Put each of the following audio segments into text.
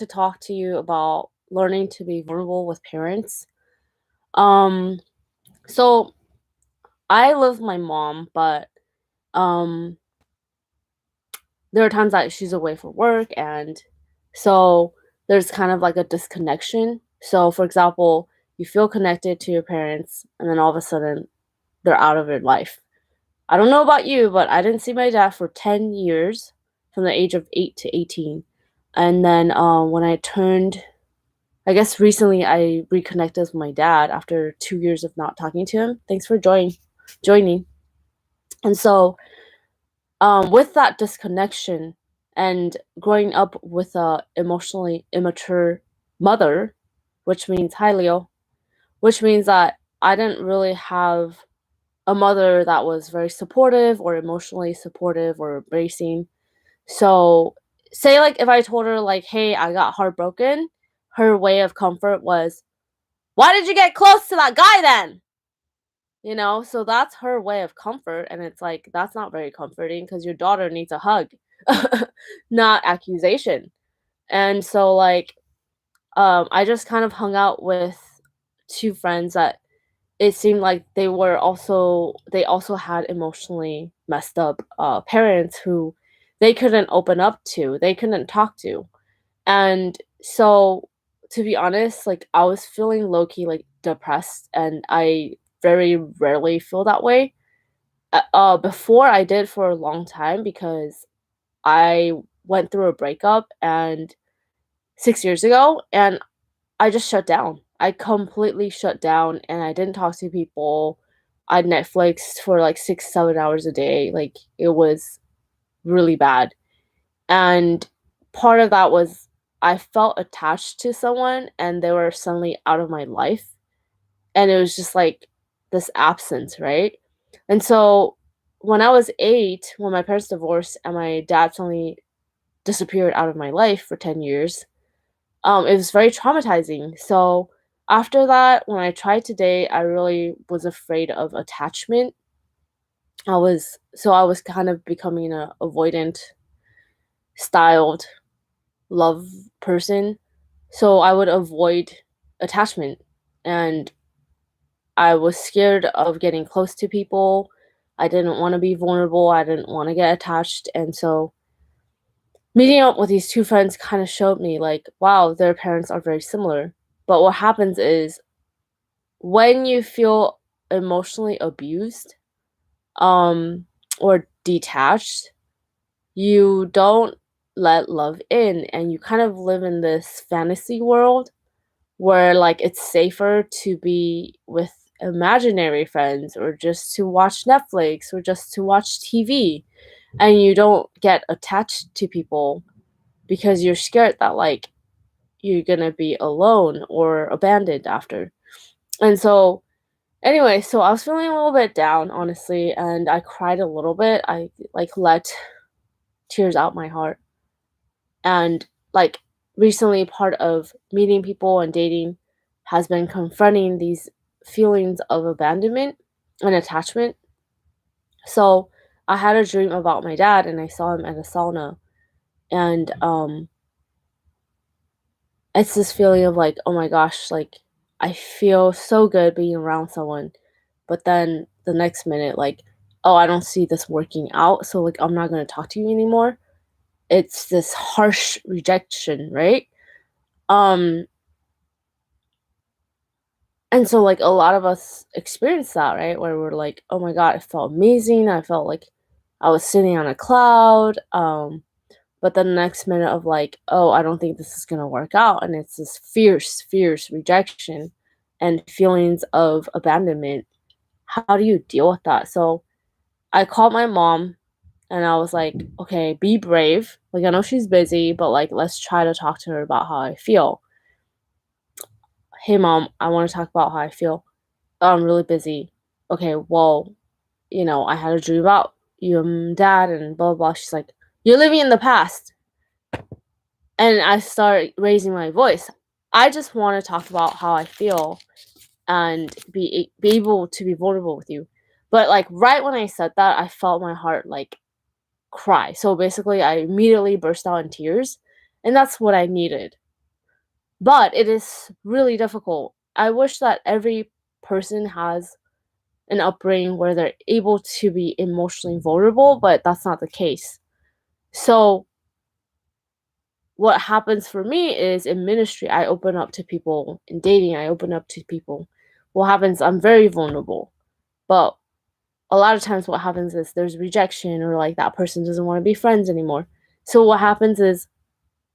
to talk to you about learning to be vulnerable with parents. Um, so I live with my mom, but um, there are times that she's away for work, and so there's kind of like a disconnection. So, for example, you feel connected to your parents, and then all of a sudden they're out of your life. I don't know about you, but I didn't see my dad for 10 years from the age of 8 to 18. And then when I turned I guess recently I reconnected with my dad after 2 years of not talking to him. Thanks for joining. And so, with that disconnection and growing up with a emotionally immature mother, which means hi Leo, which means that I didn't really have a mother that was very supportive or emotionally supportive or embracing. So, say like if I told her like, "Hey, I got heartbroken," her way of comfort was, "Why did you get close to that guy then?" So that's her way of comfort, and it's like, that's not very comforting because your daughter needs a hug, not accusation. And so, like, I just kind of hung out with 2 friends that it seemed like they also had emotionally messed up, parents who they couldn't open up to, they couldn't talk to. And so, to be honest, like, I was feeling low key, like, depressed, and I very rarely feel that way. Before I did for a long time because I went through a breakup and 6 years ago, and I just shut down. I completely shut down, and I didn't talk to people. I Netflixed for, like, 6, 7 hours a day, like, it was really bad. And part of that was I felt attached to someone and they were suddenly out of my life. And it was just like this absence, right? And so when I was 8, when my parents divorced and my dad suddenly disappeared out of my life for 10 years, it was very traumatizing. So after that, when I tried to date, I really was afraid of attachment. I was kind of becoming a avoidant styled love person. So I would avoid attachment, and I was scared of getting close to people. I didn't want to be vulnerable. I didn't want to get attached. And so meeting up with these 2 friends kind of showed me like, wow, their parents are very similar. But what happens is when you feel emotionally abused, um, or detached, you don't let love in and you kind of live in this fantasy world where like it's safer to be with imaginary friends or just to watch Netflix or just to watch TV, and you don't get attached to people because you're scared that like you're gonna be alone or abandoned after. And so anyway, so I was feeling a little bit down honestly, and I cried a little bit. I like let tears out my heart. And like recently, part of meeting people and dating has been confronting these feelings of abandonment and attachment. So I had a dream about my dad and I saw him at a sauna, and it's this feeling of like, oh my gosh, like I feel so good being around someone, but then the next minute like, oh, I don't see this working out, so like I'm not going to talk to you anymore. It's this harsh rejection, right? um And so, like, a lot of us experience that, right? Where we're like, "Oh my god, it felt amazing. I felt like I was sitting on a cloud." But then the next minute of like, "Oh, I don't think this is gonna work out," and it's this fierce, fierce rejection and feelings of abandonment. How do you deal with that? So I called my mom and I was like, "Okay, be brave. Like, I know she's busy, but like, let's try to talk to her about how I feel." "Hey, mom, I want to talk about how I feel." "Oh, I'm really busy." "Okay, well, I had a dream about you and dad and blah, blah, blah." She's like, "You're living in the past." And I start raising my voice. I just want to talk about how I feel and be able to be vulnerable with you. But like right when I said that, I felt my heart like cry. So basically, I immediately burst out in tears, and that's what I needed. But it is really difficult. I wish that every person has an upbringing where they're able to be emotionally vulnerable, but that's not the case. So what happens for me is in ministry, I open up to people. In dating, I open up to people. What happens, I'm very vulnerable. But a lot of times what happens is there's rejection, or like that person doesn't want to be friends anymore. So what happens is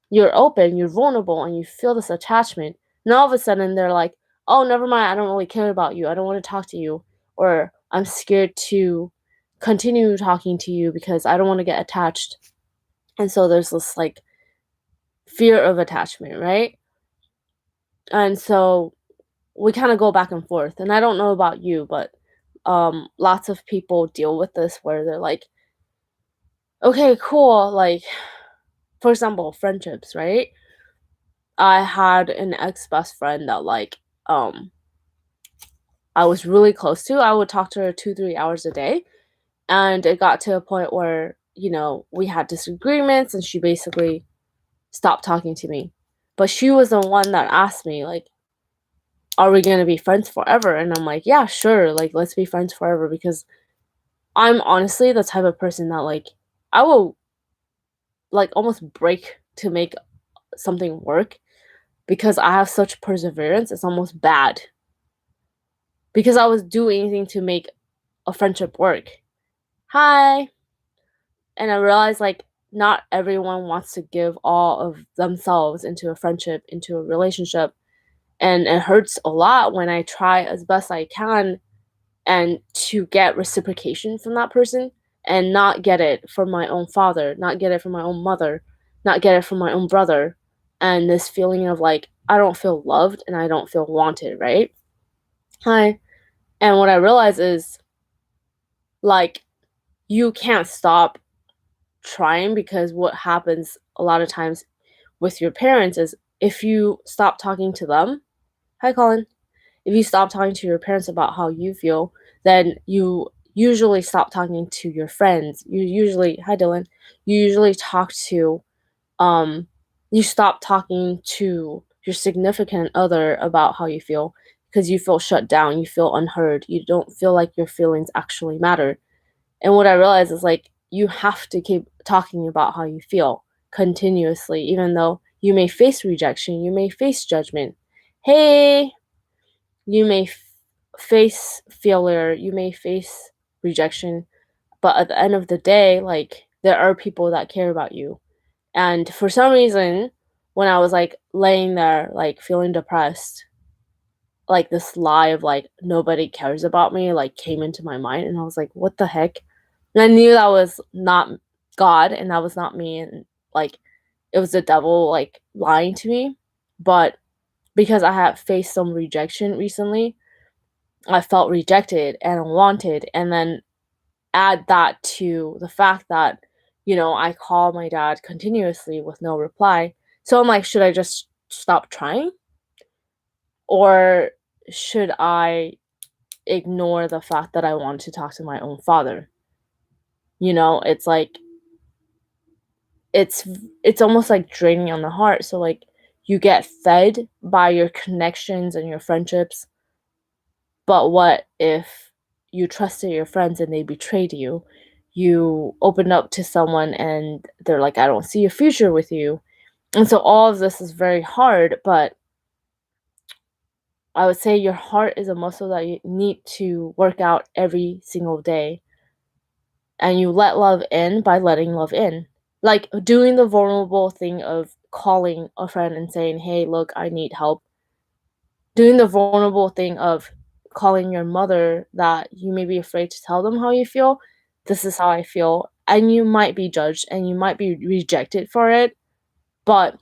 you're open, you're vulnerable, and you feel this attachment. And all of a sudden they're like, "Oh, never mind, I don't really care about you. I don't want to talk to you." Or I'm scared to continue talking to you because I don't want to get attached. And so there's this like fear of attachment, right? And so we kind of go back and forth. And I don't know about you, but lots of people deal with this where they're like, "Okay, cool." Like, for example, friendships, right? I had an ex best friend that I was really close to. I would talk to her 2, 3 hours a day. And it got to a point where, we had disagreements and she basically stopped talking to me. But she was the one that asked me, like, "Are we going to be friends forever?" And I'm like, "Yeah, sure. Like, let's be friends forever." Because I'm honestly the type of person that, like, I will, like, almost break to make something work because I have such perseverance. It's almost bad because I was doing anything to make a friendship work. Hi. And I realized, like, not everyone wants to give all of themselves into a friendship, into a relationship. And it hurts a lot when I try as best I can and to get reciprocation from that person and not get it from my own father, not get it from my own mother, not get it from my own brother. And this feeling of like, I don't feel loved and I don't feel wanted, right? Hi. And what I realize is like, you can't stop trying because what happens a lot of times with your parents is if you stop talking to them, hi Colin, if you stop talking to your parents about how you feel, then you usually stop talking to your friends. You usually, hi Dylan, you usually talk to, um, you stop talking to your significant other about how you feel because you feel shut down, you feel unheard, you don't feel like your feelings actually matter. And what I realized is like you have to keep talking about how you feel continuously, even though you may face rejection, you may face judgment. Hey, you may face failure, you may face rejection, but at the end of the day, like there are people that care about you. And for some reason, when I was like laying there, like feeling depressed, like this lie of like nobody cares about me like came into my mind, and I was like, what the heck? And I knew that was not God and that was not me, and like it was the devil like lying to me. But because I had faced some rejection recently, I felt rejected and unwanted. And then add that to the fact that, I call my dad continuously with no reply. So I'm like, should I just stop trying? Or should I ignore the fact that I want to talk to my own father? It's like it's it's almost like draining on the heart. So like you get fed by your connections and your friendships, but what if you trusted your friends and they betrayed you? You opened up to someone and they're like, I don't see a future with you. And so all of this is very hard, but I would say your heart is a muscle that you need to work out every single day. And you let love in by letting love in. Like doing the vulnerable thing of calling a friend and saying, "Hey, look, I need help." Doing the vulnerable thing of calling your mother that you may be afraid to tell them how you feel. This is how I feel. And you might be judged and you might be rejected for it, but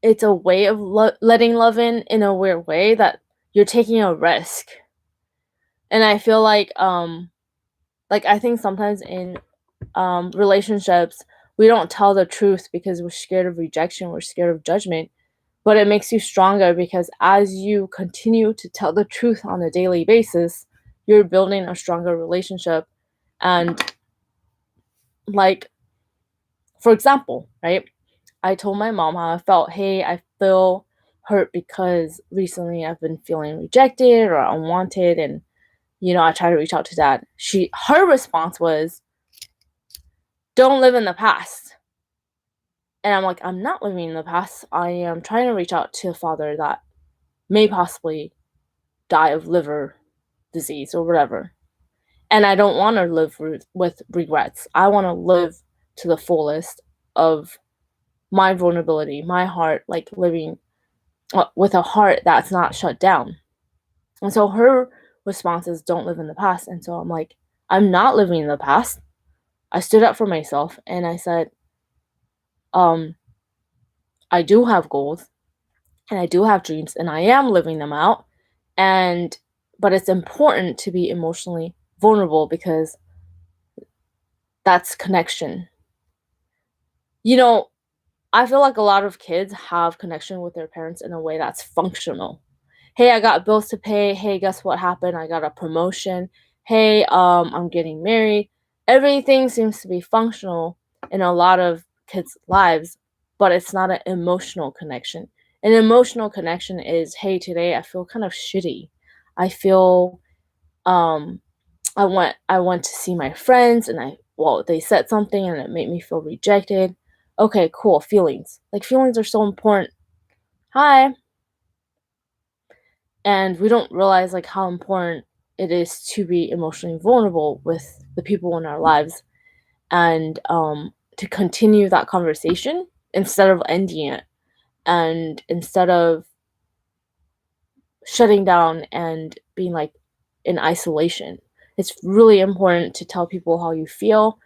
it's a way of letting love in a weird way that you're taking a risk. And I feel like I think sometimes in relationships we don't tell the truth because we're scared of rejection, we're scared of judgment. But it makes you stronger because as you continue to tell the truth on a daily basis, you're building a stronger relationship. And like, for example, right, I told my mom how I felt. Hey, I feel hurt because recently I've been feeling rejected or unwanted, and I try to reach out to dad. Her response was, don't live in the past. And I'm like, I'm not living in the past. I am trying to reach out to a father that may possibly die of liver disease or whatever. And I don't want to live with regrets. I want to live to the fullest of my vulnerability, my heart, like living with a heart that's not shut down. And so her response is, don't live in the past. And so I'm like, I'm not living in the past. I stood up for myself and I said, I do have goals and I do have dreams and I am living them out. But it's important to be emotionally vulnerable because that's connection. I feel like a lot of kids have connection with their parents in a way that's functional. Hey, I got bills to pay. Hey, guess what happened? I got a promotion. Hey, I'm getting married. Everything seems to be functional in a lot of kids' lives, but it's not an emotional connection. An emotional connection is, hey, today I feel kind of shitty. I feel I went to see my friends and they said something and it made me feel rejected. Okay, cool. Feelings. Like feelings are so important. Hi. And we don't realize like how important it is to be emotionally vulnerable with the people in our lives and to continue that conversation instead of ending it and instead of shutting down and being like in isolation. It's really important to tell people how you feel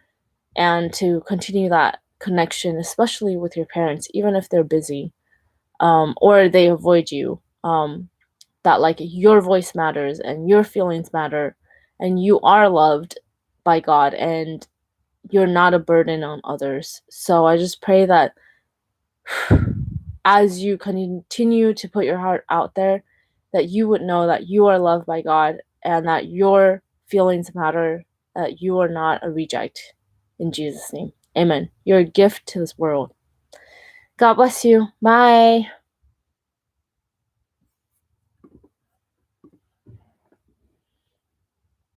and to continue that connection, especially with your parents, even if they're busy or they avoid you. That like your voice matters and your feelings matter and you are loved by God and you're not a burden on others. So I just pray that as you continue to put your heart out there, that you would know that you are loved by God and that your feelings matter, that you are not a reject. In Jesus' name, amen. You're a gift to this world. God bless you. Bye.